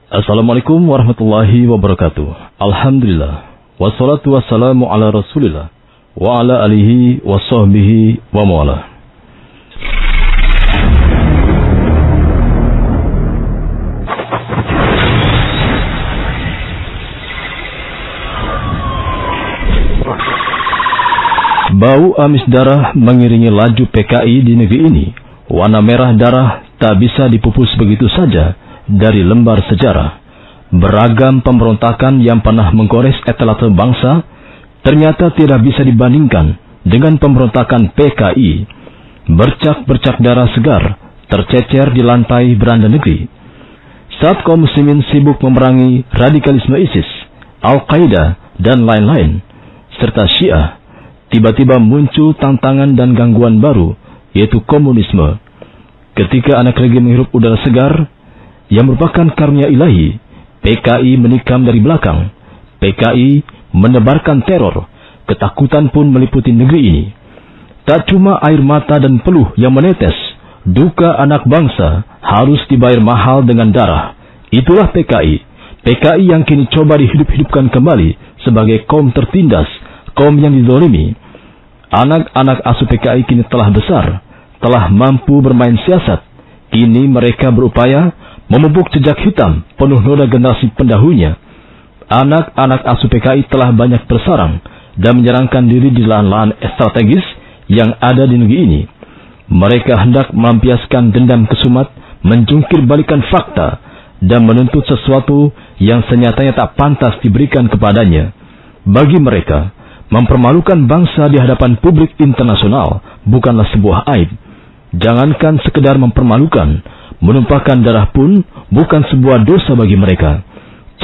Assalamualaikum warahmatullahi wabarakatuh. Alhamdulillah. Wassalatu wassalamu ala rasulillah. Wa ala alihi wa sahbihi wa mawala. Bau amis darah mengiringi laju PKI di negeri ini. Warna merah darah tak bisa dipupus begitu saja dari lembar sejarah. Beragam pemberontakan yang pernah menggores etalase bangsa ternyata tidak bisa dibandingkan dengan pemberontakan PKI. Bercak-bercak darah segar tercecer di lantai beranda negeri. Saat kaum muslimin sibuk memerangi radikalisme ISIS, Al-Qaeda, dan lain-lain, serta Syiah, tiba-tiba muncul tantangan dan gangguan baru, yaitu komunisme. Ketika anak negeri menghirup udara segar yang merupakan karunia ilahi, PKI menikam dari belakang. PKI menebarkan teror, ketakutan pun meliputi negeri ini. Tak cuma air mata dan peluh yang menetes, duka anak bangsa harus dibayar mahal dengan darah. Itulah PKI. PKI yang kini coba dihidup-hidupkan kembali sebagai kaum tertindas, kaum yang dizalimi. Anak-anak asuh PKI kini telah besar, telah mampu bermain siasat. Kini mereka berupaya memupuk jejak hitam penuh noda generasi pendahulunya. Anak-anak asuh PKI telah banyak bersarang dan menyerangkan diri di lahan-lahan strategis yang ada di negeri ini. Mereka hendak melampiaskan dendam kesumat, menjungkir balikan fakta, dan menuntut sesuatu yang senyatanya tak pantas diberikan kepadanya. Bagi mereka, mempermalukan bangsa di hadapan publik internasional bukanlah sebuah aib. Jangankan sekedar mempermalukan, menumpahkan darah pun bukan sebuah dosa bagi mereka.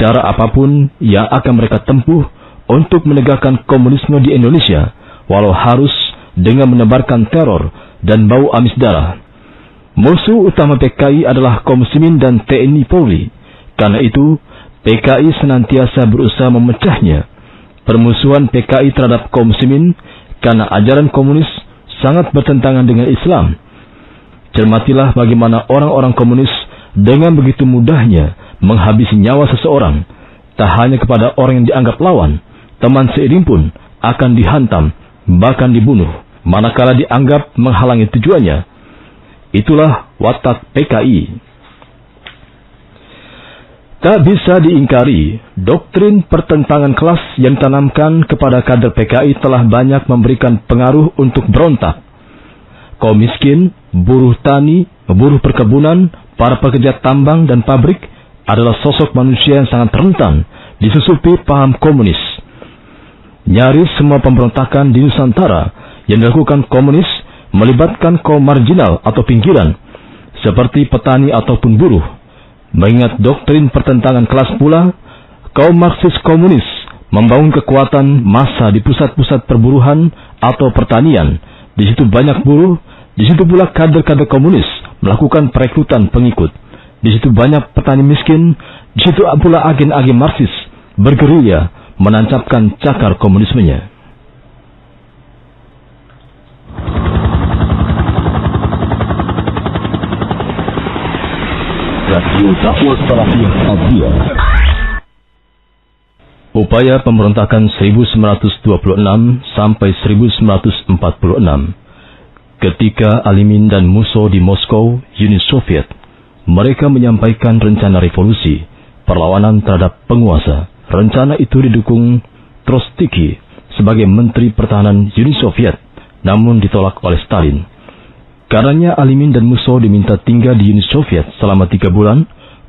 Cara apapun yang akan mereka tempuh untuk menegakkan komunisme di Indonesia, walau harus dengan menebarkan teror dan bau amis darah. Musuh utama PKI adalah kaum muslimin dan TNI Polri. Karena itu, PKI senantiasa berusaha memecahnya. Permusuhan PKI terhadap kaum muslimin karena ajaran komunis sangat bertentangan dengan Islam. Cermatilah bagaimana orang-orang komunis dengan begitu mudahnya menghabisi nyawa seseorang. Tak hanya kepada orang yang dianggap lawan, teman seiring pun akan dihantam, bahkan dibunuh, manakala dianggap menghalangi tujuannya. Itulah watak PKI. Tak bisa diingkari, doktrin pertentangan kelas yang ditanamkan kepada kader PKI telah banyak memberikan pengaruh untuk berontak. Kaum miskin, buruh tani, buruh perkebunan, para pekerja tambang dan pabrik adalah sosok manusia yang sangat rentan disusupi paham komunis. Nyaris semua pemberontakan di Nusantara yang dilakukan komunis melibatkan kaum marginal atau pinggiran, seperti petani ataupun buruh. Mengingat doktrin pertentangan kelas pula, kaum Marxis komunis membangun kekuatan massa di pusat-pusat perburuhan atau pertanian. Di situ banyak buruh, di situ pula kader-kader komunis melakukan perekrutan pengikut. Di situ banyak petani miskin, di situ pula agen-agen Marxis bergerilya menancapkan cakar komunismenya. Upaya pemberontakan 1926 sampai 1946. Ketika Alimin dan Musso di Moskow, Uni Soviet, mereka menyampaikan rencana revolusi, perlawanan terhadap penguasa. Rencana itu didukung Trotsky sebagai Menteri Pertahanan Uni Soviet, namun ditolak oleh Stalin. Karenanya Alimin dan Musso diminta tinggal di Uni Soviet selama 3 bulan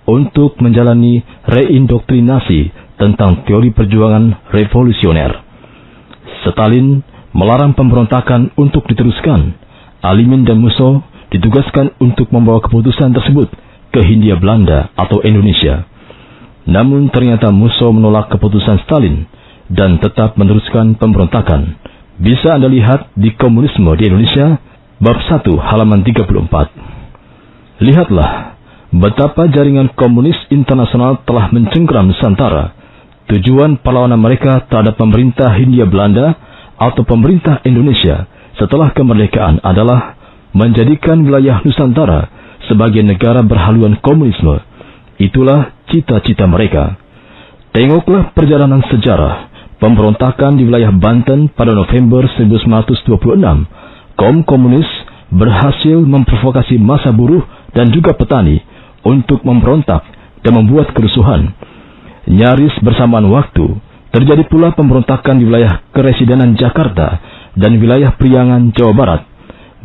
untuk menjalani reindoktrinasi tentang teori perjuangan revolusioner. Stalin melarang pemberontakan untuk diteruskan. Alimin dan Musso ditugaskan untuk membawa keputusan tersebut ke Hindia Belanda atau Indonesia. Namun ternyata Musso menolak keputusan Stalin dan tetap meneruskan pemberontakan. Bisa Anda lihat di Komunisme di Indonesia, bab 1 halaman 34. Lihatlah betapa jaringan komunis internasional telah mencengkeram Nusantara. Tujuan perlawanan mereka terhadap pemerintah Hindia Belanda atau pemerintah Indonesia setelah kemerdekaan adalah menjadikan wilayah Nusantara sebagai negara berhaluan komunisme. Itulah cita-cita mereka. Tengoklah perjalanan sejarah pemberontakan di wilayah Banten pada November 1926. Kaum komunis berhasil memprovokasi massa buruh dan juga petani untuk memberontak dan membuat kerusuhan. Nyaris bersamaan waktu, terjadi pula pemberontakan di wilayah Keresidenan Jakarta dan wilayah Priangan, Jawa Barat.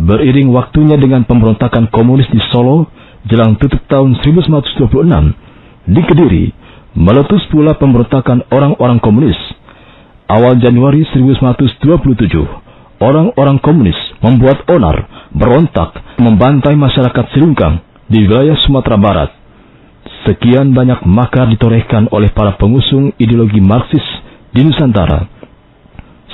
Beriring waktunya dengan pemberontakan komunis di Solo jelang tutup tahun 1926, di Kediri meletus pula pemberontakan orang-orang komunis. Awal Januari 1927, orang-orang komunis membuat onar, berontak, membantai masyarakat Silungkang di wilayah Sumatera Barat. Sekian banyak makar ditorehkan oleh para pengusung ideologi Marxis di Nusantara.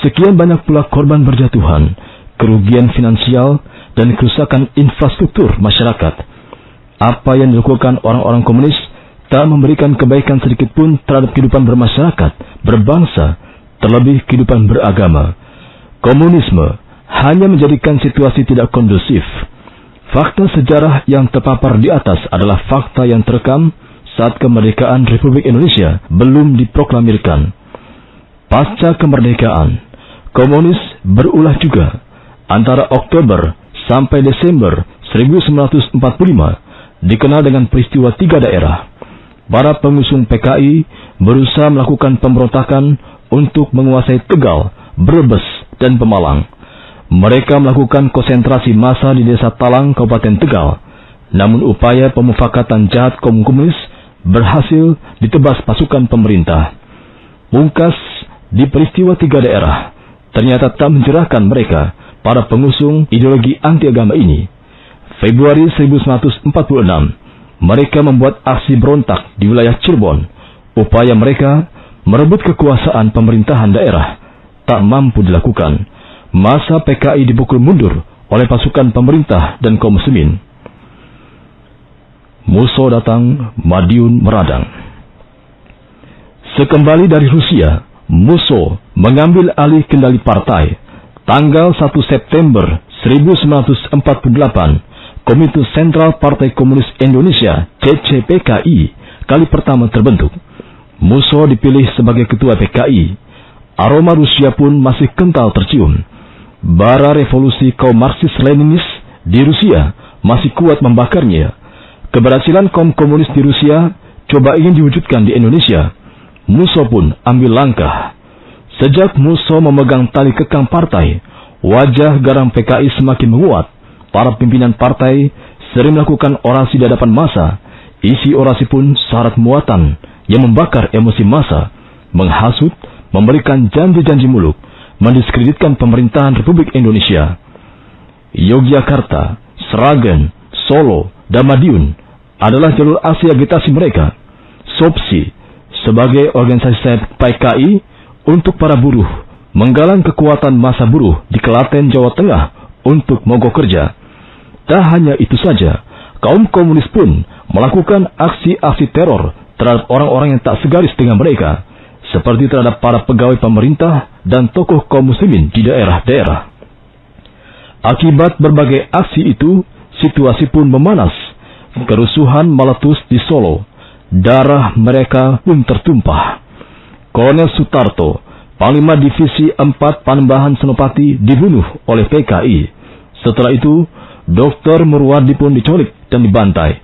Sekian banyak pula korban berjatuhan, kerugian finansial, dan kerusakan infrastruktur masyarakat. Apa yang dilakukan orang-orang komunis tak memberikan kebaikan sedikit pun terhadap kehidupan bermasyarakat, berbangsa, terlebih kehidupan beragama. Komunisme hanya menjadikan situasi tidak kondusif. Fakta sejarah yang terpapar di atas adalah fakta yang terekam saat kemerdekaan Republik Indonesia belum diproklamirkan. Pasca kemerdekaan, komunis berulah juga. Antara Oktober sampai Desember 1945 dikenal dengan peristiwa 3 daerah. Para pengusung PKI berusaha melakukan pemberontakan untuk menguasai Tegal, Brebes, dan Pemalang. Mereka melakukan konsentrasi massa di Desa Talang, Kabupaten Tegal. Namun upaya pemufakatan jahat kaum komunis berhasil ditebas pasukan pemerintah. Pungkas di peristiwa 3 daerah ternyata tak menjerahkan mereka, para pengusung ideologi anti-agama ini. Februari 1946, mereka membuat aksi berontak di wilayah Cirebon. Upaya mereka merebut kekuasaan pemerintahan daerah tak mampu dilakukan. Massa PKI dipukul mundur oleh pasukan pemerintah dan kaum muslimin. Musso datang, Madiun meradang. Sekembali dari Rusia, Musso mengambil alih kendali partai. Tanggal 1 September 1948, Komite Sentral Partai Komunis Indonesia (CCPKI) kali pertama terbentuk. Musso dipilih sebagai ketua PKI. Aroma Rusia pun masih kental tercium. Bara revolusi kaum Marxis-Leninis di Rusia masih kuat membakarnya. Keberhasilan kaum komunis di Rusia coba ingin diwujudkan di Indonesia. Musso pun ambil langkah. Sejak Musso memegang tali kekang partai, wajah garam PKI semakin menguat. Para pimpinan partai sering melakukan orasi di hadapan massa. Isi orasi pun syarat muatan yang membakar emosi massa, menghasut, memberikan janji-janji muluk, mendiskreditkan pemerintahan Republik Indonesia. Yogyakarta, Sragen, Solo, dan Madiun adalah jalur aksi agitasi mereka. SOPSI sebagai organisasi PKI untuk para buruh menggalang kekuatan massa buruh di Klaten, Jawa Tengah untuk mogok kerja. Tak hanya itu saja, kaum komunis pun melakukan aksi-aksi teror terhadap orang-orang yang tak segaris dengan mereka, seperti terhadap para pegawai pemerintah dan tokoh kaum muslimin di daerah-daerah. Akibat berbagai aksi itu, situasi pun memanas. Kerusuhan meletus di Solo. Darah mereka pun tertumpah. Kolonel Sutarto, Panglima Divisi 4 Panembahan Senopati, dibunuh oleh PKI. Setelah itu, Dr. Murwardi pun diculik dan dibantai.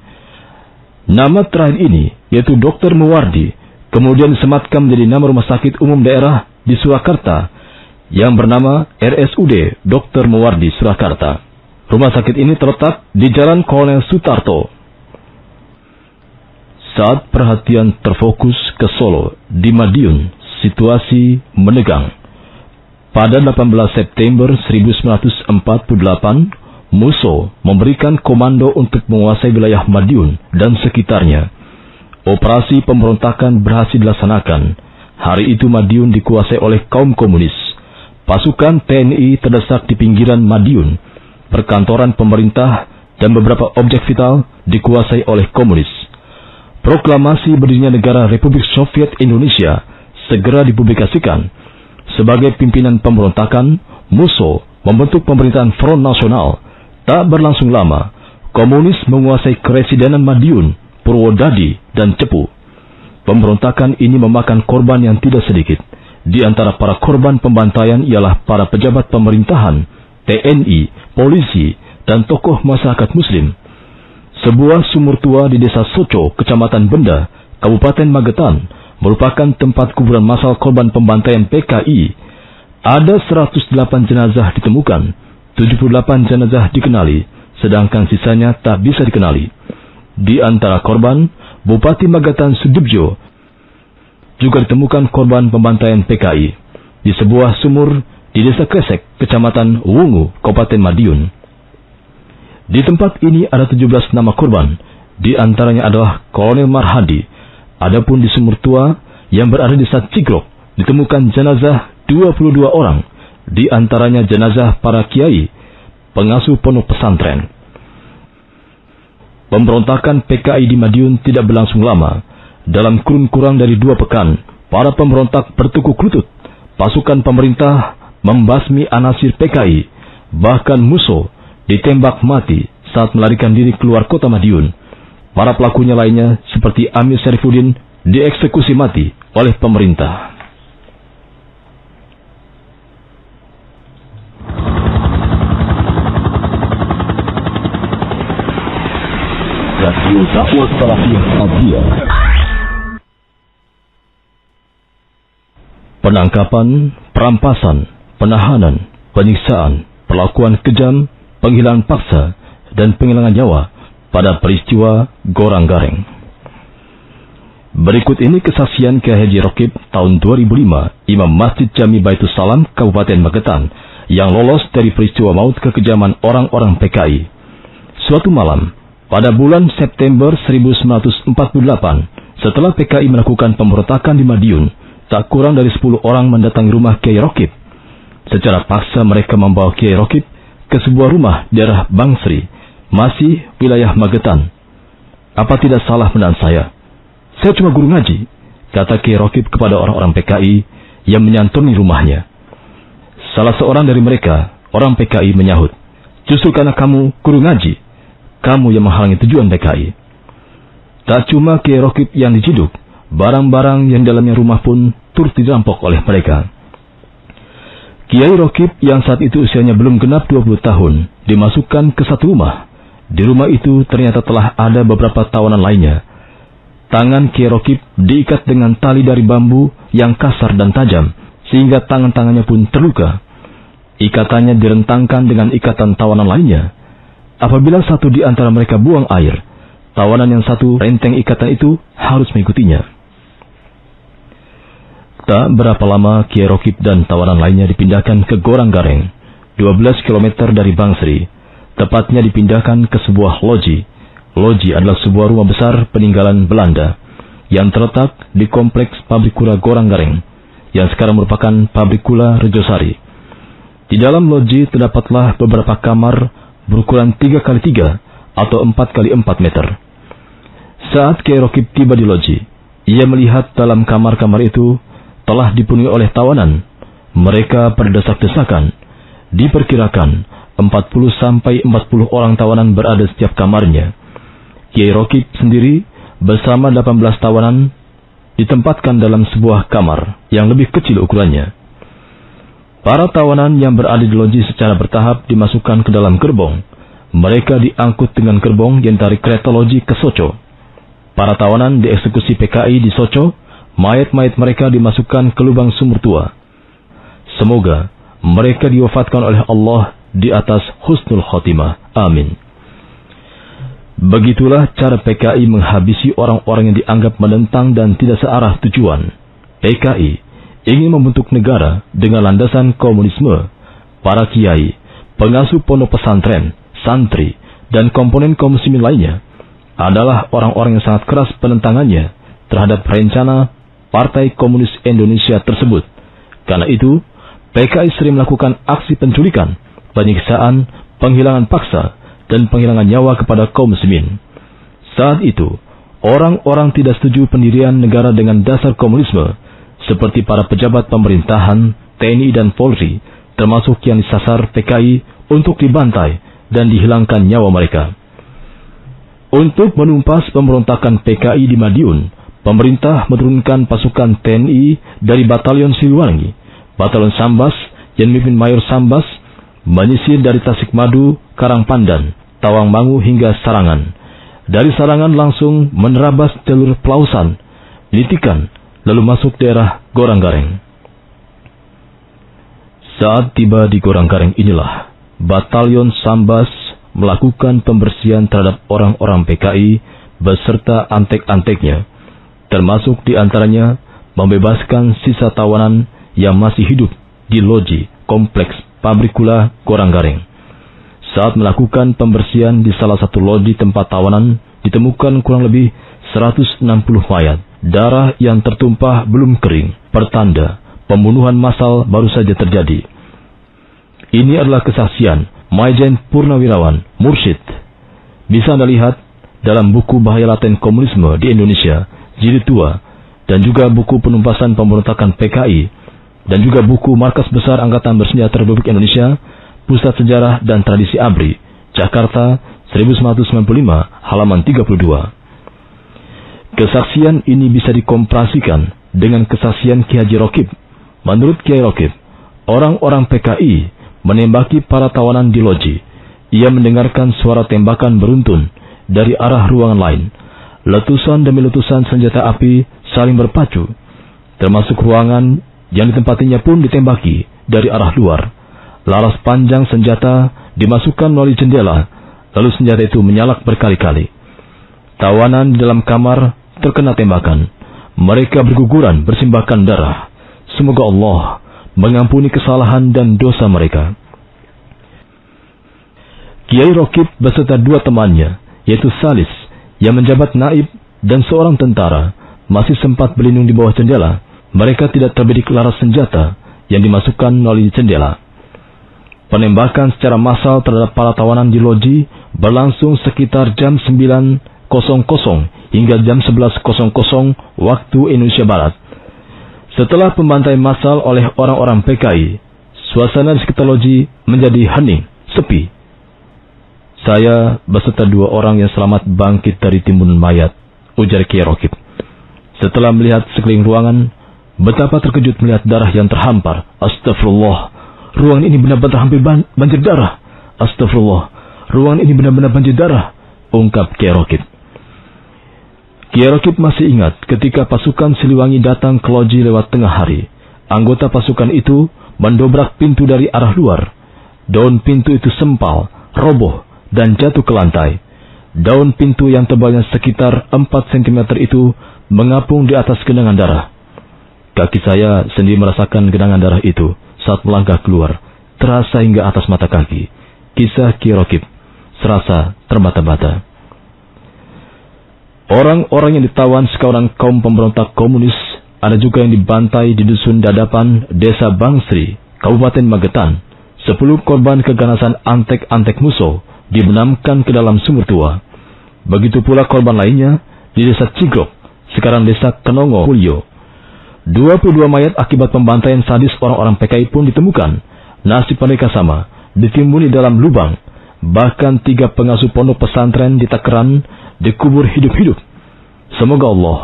Nama terakhir ini, yaitu Dr. Murwardi, kemudian disematkan menjadi nama rumah sakit umum daerah di Surakarta yang bernama RSUD Dr. Murwardi Surakarta. Rumah sakit ini terletak di Jalan Kolonel Sutarto. Saat perhatian terfokus ke Solo, di Madiun, situasi menegang. Pada 18 September 1948, Musso memberikan komando untuk menguasai wilayah Madiun dan sekitarnya. Operasi pemberontakan berhasil dilaksanakan. Hari itu Madiun dikuasai oleh kaum komunis. Pasukan TNI terdesak di pinggiran Madiun. Perkantoran pemerintah dan beberapa objek vital dikuasai oleh komunis. Proklamasi berdirinya negara Republik Soviet Indonesia segera dipublikasikan. Sebagai pimpinan pemberontakan, Musso membentuk pemerintahan Front Nasional. Tak berlangsung lama, komunis menguasai Keresidenan Madiun, Purwodadi, dan Cepu. Pemberontakan ini memakan korban yang tidak sedikit. Di antara para korban pembantaian ialah para pejabat pemerintahan, TNI, polisi, dan tokoh masyarakat Muslim. Sebuah sumur tua di desa Soco, Kecamatan Benda, Kabupaten Magetan, merupakan tempat kuburan massal korban pembantaian PKI. Ada 108 jenazah ditemukan, 78 jenazah dikenali, sedangkan sisanya tak bisa dikenali. Di antara korban, Bupati Magetan Sudibjo juga ditemukan korban pembantaian PKI di sebuah sumur di desa Kresek, Kecamatan Wungu, Kabupaten Madiun. Di tempat ini ada 17 nama korban, di antaranya adalah Kolonel Marhadi. Adapun di sumur tua yang berada di desa Cigrok ditemukan jenazah 22 orang, di antaranya jenazah para kiai, pengasuh pondok pesantren. Pemberontakan PKI di Madiun tidak berlangsung lama. Dalam kurun kurang dari 2 pekan, para pemberontak bertukuk lutut. Pasukan pemerintah membasmi anasir PKI, bahkan Muso ditembak mati saat melarikan diri keluar kota Madiun. Para pelakunya lainnya seperti Amir Syarifuddin dieksekusi mati oleh pemerintah. Radio Dakwah Salafiyah Al-Dia. Penangkapan, perampasan, penahanan, penyiksaan, perlakuan kejam, penghilangan paksa, dan penghilangan nyawa pada peristiwa Gorang Gareng. Berikut ini kesaksian Kiai Haji Rokib tahun 2005, Imam Masjid Jami Baitus Salam, Kabupaten Magetan, yang lolos dari peristiwa maut kekejaman orang-orang PKI. Suatu malam, pada bulan September 1948, setelah PKI melakukan pemberontakan di Madiun, tak kurang dari 10 orang mendatangi rumah Kiai Rokib. Secara paksa mereka membawa Kiai Rokib ke sebuah rumah daerah Bangsri, masih wilayah Magetan. Apa tidak salah menurut saya? Saya cuma guru ngaji, kata Kiai Rokib kepada orang-orang PKI yang menyantuni rumahnya. Salah seorang dari mereka, orang PKI, menyahut, justru karena kamu guru ngaji, kamu yang menghalangi tujuan PKI. Tak cuma Kiai Rokib yang diciduk, barang-barang yang dalamnya rumah pun turut dirampok oleh mereka. Kiai Rokib yang saat itu usianya belum genap 20 tahun dimasukkan ke satu rumah. Di rumah itu ternyata telah ada beberapa tawanan lainnya. Tangan Kiai Rokib diikat dengan tali dari bambu yang kasar dan tajam, sehingga tangan-tangannya pun terluka. Ikatannya direntangkan dengan ikatan tawanan lainnya. Apabila satu di antara mereka buang air, tawanan yang satu renteng ikatan itu harus mengikutinya. Tak berapa lama Kiai Rokib dan tawanan lainnya dipindahkan ke Gorang Gareng, 12 km dari Bangsri. Tepatnya dipindahkan ke sebuah loji. Loji adalah sebuah rumah besar peninggalan Belanda yang terletak di kompleks pabrik gula Gorang Gareng, yang sekarang merupakan pabrik gula Rejosari. Di dalam loji terdapatlah beberapa kamar berukuran 3x3 atau 4x4 meter. Saat Kiai Rokib tiba di loji, ia melihat dalam kamar-kamar itu telah dipenuhi oleh tawanan. Mereka berdesak-desakan. Diperkirakan 40-40 orang tawanan berada setiap kamarnya. Kiai Rokib sendiri bersama 18 tawanan ditempatkan dalam sebuah kamar yang lebih kecil ukurannya. Para tawanan yang berada di loji secara bertahap dimasukkan ke dalam gerbong. Mereka diangkut dengan gerbong yang ditarik kereta loji ke Soco. Para tawanan dieksekusi PKI di Soco. Mayat-mayat mereka dimasukkan ke lubang sumur tua. Semoga mereka diwafatkan oleh Allah di atas husnul khotimah. Amin. Begitulah cara PKI menghabisi orang-orang yang dianggap menentang dan tidak searah tujuan. PKI ingin membentuk negara dengan landasan komunisme. Para kiai, pengasuh pondok pesantren, santri, dan komponen kaum muslimin lainnya adalah orang-orang yang sangat keras penentangannya terhadap rencana Partai Komunis Indonesia tersebut. Karena itu, PKI sering melakukan aksi penculikan, penyiksaan, penghilangan paksa, dan penghilangan nyawa kepada kaum muslimin. Saat itu, orang-orang tidak setuju pendirian negara dengan dasar komunisme, seperti para pejabat pemerintahan, TNI dan Polri, termasuk yang disasar PKI untuk dibantai dan dihilangkan nyawa mereka. Untuk menumpas pemberontakan PKI di Madiun, pemerintah menurunkan pasukan TNI dari Batalion Siliwangi, Batalion Sambas yang dipimpin Mayor Sambas, menyisir dari Tasikmadu, Karangpandan, Tawangmangu hingga Sarangan. Dari Sarangan langsung menerabas jalur Pelausan, Litikan, lalu masuk daerah Goranggareng. Saat tiba di Goranggareng inilah, Batalion Sambas melakukan pembersihan terhadap orang-orang PKI beserta antek-anteknya, termasuk diantaranya membebaskan sisa tawanan yang masih hidup di loji kompleks pabrik gula Goranggareng. Saat melakukan pembersihan di salah satu loji tempat tawanan, ditemukan kurang lebih 160 mayat. Darah yang tertumpah belum kering, pertanda pembunuhan massal baru saja terjadi. Ini adalah kesaksian Maijen Purnawirawan, Mursyid. Bisa Anda lihat dalam buku Bahaya Laten Komunisme di Indonesia, Jilid 2, dan juga buku Penumpasan Pemberontakan PKI, dan juga buku Markas Besar Angkatan Bersenjata Republik Indonesia, Pusat Sejarah dan Tradisi ABRI, Jakarta, 1995, halaman 32. Kesaksian ini bisa dikomparasikan dengan kesaksian Ki Haji Rokib. Menurut Kiai Rokib, orang-orang PKI menembaki para tawanan di loji. Ia mendengarkan suara tembakan beruntun dari arah ruangan lain. Letusan demi letusan senjata api saling berpacu, termasuk ruangan yang ditempatinya pun ditembaki dari arah luar. Laras panjang senjata dimasukkan melalui jendela, lalu senjata itu menyalak berkali-kali. Tawanan di dalam kamar terkena tembakan. Mereka berguguran bersimbahkan darah. Semoga Allah mengampuni kesalahan dan dosa mereka. Kiai Rokib beserta dua temannya, yaitu Salis yang menjabat naib dan seorang tentara, masih sempat berlindung di bawah jendela. Mereka tidak terbetik laras senjata yang dimasukkan melalui jendela. Penembakan secara massal terhadap para tawanan di loji berlangsung sekitar jam 9.00 hingga jam 11.00 waktu Indonesia Barat. Setelah pembantaian massal oleh orang-orang PKI, suasana di sekitar loji menjadi hening, sepi. Saya beserta dua orang yang selamat bangkit dari timbunan mayat, ujar Kiai Rokib. Setelah melihat sekeliling ruangan, betapa terkejut melihat darah yang terhampar. Astagfirullah, ruangan ini benar-benar hampir banjir darah. Astagfirullah, ruangan ini benar-benar banjir darah, ungkap Kiai Rokib. Kiai Rokib masih ingat ketika pasukan Siliwangi datang ke loji lewat tengah hari. Anggota pasukan itu mendobrak pintu dari arah luar. Daun pintu itu sempal, roboh, dan jatuh ke lantai. Daun pintu yang tebalnya sekitar 4 cm itu mengapung di atas genangan darah. Kaki saya sendiri merasakan genangan darah itu saat melangkah keluar, terasa hingga atas mata kaki. Kisah Kiai Rokib serasa terbata-bata. Orang-orang yang ditawan sekawanan kaum pemberontak komunis, ada juga yang dibantai di Dusun Dadapan, Desa Bangsri, Kabupaten Magetan. 10 korban keganasan antek-antek musuh dibenamkan ke dalam sumur tua. Begitu pula korban lainnya di Desa Cigrok, sekarang Desa Kenongo, Pulyo. 22 mayat akibat pembantaian sadis orang-orang PKI pun ditemukan. Nasib mereka sama, ditimbun di dalam lubang. Bahkan 3 pengasuh pondok pesantren di Takeran dikubur hidup-hidup. Semoga Allah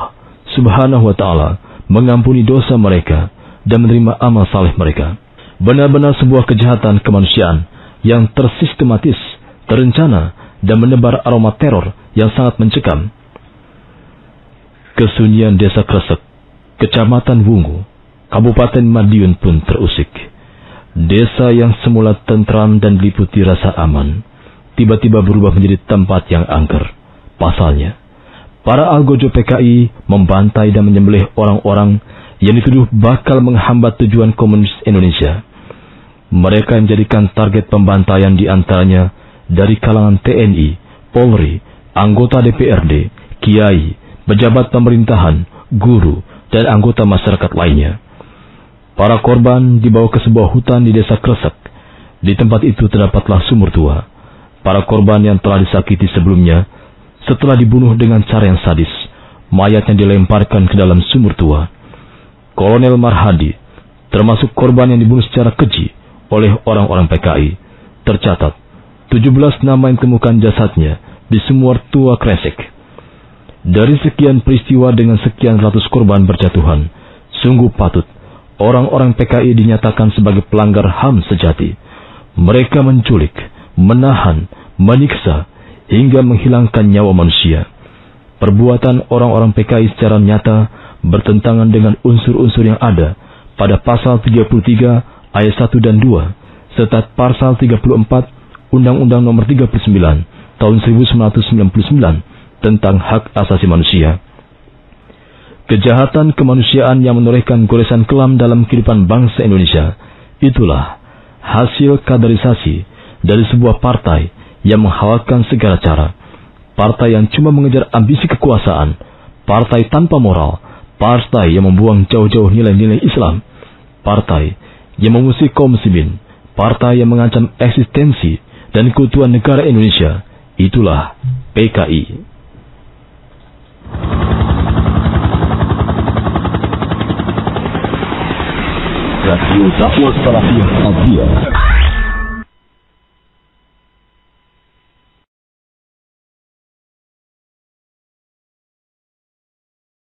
Subhanahu wa Ta'ala mengampuni dosa mereka dan menerima amal saleh mereka. Benar-benar sebuah kejahatan kemanusiaan yang tersistematis, terencana, dan menebar aroma teror yang sangat mencekam. Kesunyian Desa Kresek, Kecamatan Wungu, Kabupaten Madiun pun terusik. Desa yang semula tentram dan diliputi rasa aman, tiba-tiba berubah menjadi tempat yang angker. Pasalnya, para algojo PKI membantai dan menyembelih orang-orang yang dituduh bakal menghambat tujuan komunis Indonesia. Mereka menjadikan target pembantaian diantaranya dari kalangan TNI, Polri, anggota DPRD, kiai, pejabat pemerintahan, guru, dan anggota masyarakat lainnya. Para korban dibawa ke sebuah hutan di Desa Kresek. Di tempat itu terdapatlah sumur tua. Para korban yang telah disakiti sebelumnya, setelah dibunuh dengan cara yang sadis, mayatnya dilemparkan ke dalam sumur tua. Kolonel Marhadi termasuk korban yang dibunuh secara keji oleh orang-orang PKI. Tercatat 17 nama yang temukan jasadnya di sumur tua Kresek. Dari sekian peristiwa dengan sekian ratus korban berjatuhan, sungguh patut orang-orang PKI dinyatakan sebagai pelanggar HAM sejati. Mereka menculik, menahan, menyiksa, hingga menghilangkan nyawa manusia. Perbuatan orang-orang PKI secara nyata bertentangan dengan unsur-unsur yang ada pada pasal 33 ayat 1 dan 2, serta pasal 34 Undang-Undang Nomor 39 tahun 1999 tentang hak asasi manusia. Kejahatan kemanusiaan yang menorehkan goresan kelam dalam kehidupan bangsa Indonesia, itulah hasil kaderisasi dari sebuah partai yang menghalalkan segala cara, partai yang cuma mengejar ambisi kekuasaan, partai tanpa moral, partai yang membuang jauh-jauh nilai-nilai Islam, partai yang mengusik kaum muslimin, partai yang mengancam eksistensi dan keutuhan negara Indonesia. Itulah PKI. Radio Dakwah Salafiyah Al-Dia.